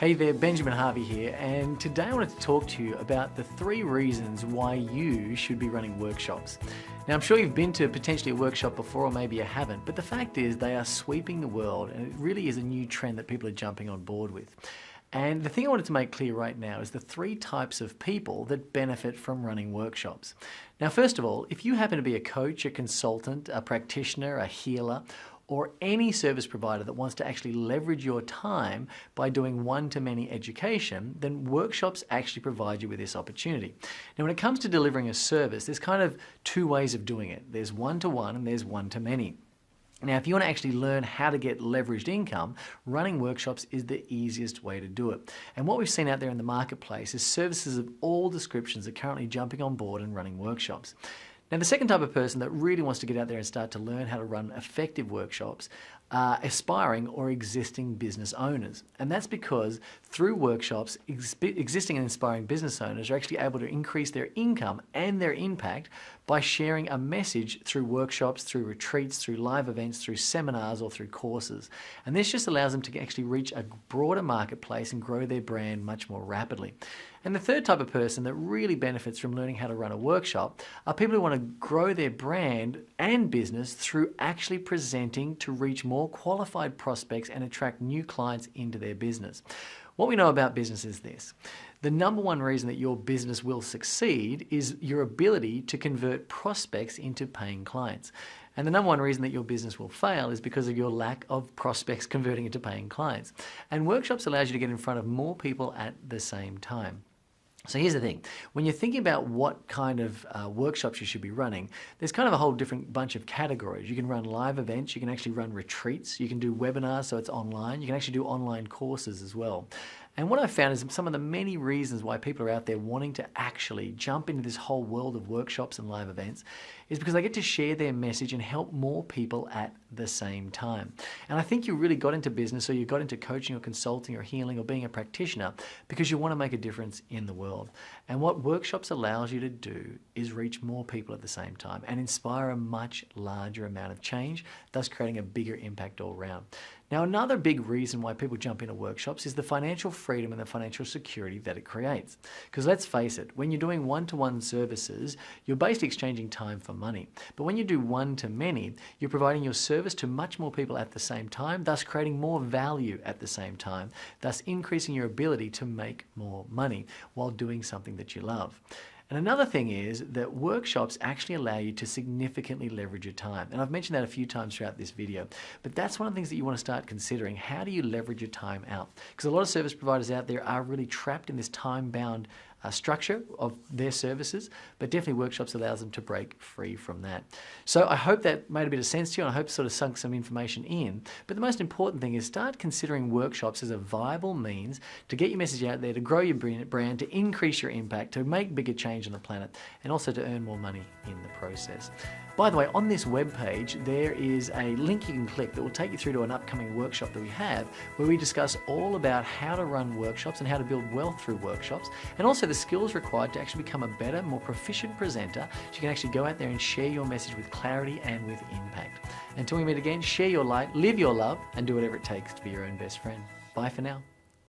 Hey there, Benjamin Harvey here, and today I wanted to talk to you about the 3 reasons why you should be running workshops. Now, I'm sure you've been to potentially a workshop before, or maybe you haven't, but the fact is they are sweeping the world, and it really is a new trend that people are jumping on board with. And the thing I wanted to make clear right now is the 3 types of people that benefit from running workshops. Now, first of all, if you happen to be a coach, a consultant, a practitioner, a healer, or any service provider that wants to actually leverage your time by doing one-to-many education, then workshops actually provide you with this opportunity. Now, when it comes to delivering a service, there's kind of 2 ways of doing it. There's one-to-one and there's one-to-many. Now, if you want to actually learn how to get leveraged income, running workshops is the easiest way to do it. And what we've seen out there in the marketplace is services of all descriptions are currently jumping on board and running workshops. Now, the second type of person that really wants to get out there and start to learn how to run effective workshops are aspiring or existing business owners. And that's because through workshops, existing and inspiring business owners are actually able to increase their income and their impact by sharing a message through workshops, through retreats, through live events, through seminars, or through courses. And this just allows them to actually reach a broader marketplace and grow their brand much more rapidly. And the third type of person that really benefits from learning how to run a workshop are people who want to grow their brand and business through actually presenting to reach more qualified prospects and attract new clients into their business. What we know about business is this. The number one reason that your business will succeed is your ability to convert prospects into paying clients. And the number one reason that your business will fail is because of your lack of prospects converting into paying clients. And workshops allows you to get in front of more people at the same time. So here's the thing, when you're thinking about what kind of workshops you should be running, there's kind of a whole different bunch of categories. You can run live events, you can actually run retreats, you can do webinars so it's online, you can actually do online courses as well. And what I've found is some of the many reasons why people are out there wanting to actually jump into this whole world of workshops and live events is because they get to share their message and help more people at the same time. And I think you really got into business, or you got into coaching or consulting or healing or being a practitioner because you want to make a difference in the world. And what workshops allows you to do is reach more people at the same time and inspire a much larger amount of change, thus creating a bigger impact all around. Now, another big reason why people jump into workshops is the financial freedom and the financial security that it creates. Because let's face it, when you're doing one-to-one services, you're basically exchanging time for money. But when you do one-to-many, you're providing your service to much more people at the same time, thus creating more value at the same time, thus increasing your ability to make more money while doing something that you love. And another thing is that workshops actually allow you to significantly leverage your time. And I've mentioned that a few times throughout this video, but that's one of the things that you want to start considering. How do you leverage your time out? Because a lot of service providers out there are really trapped in this time-bound structure of their services, but definitely workshops allows them to break free from that. So I hope that made a bit of sense to you, and I hope it sort of sunk some information in. But the most important thing is start considering workshops as a viable means to get your message out there, to grow your brand, to increase your impact, to make bigger change on the planet, and also to earn more money in the process. By the way, on this webpage, there is a link you can click that will take you through to an upcoming workshop that we have, where we discuss all about how to run workshops and how to build wealth through workshops, and also the skills required to actually become a better, more proficient presenter, so you can actually go out there and share your message with clarity and with impact. Until we meet again, share your light, live your love, and do whatever it takes to be your own best friend. Bye for now.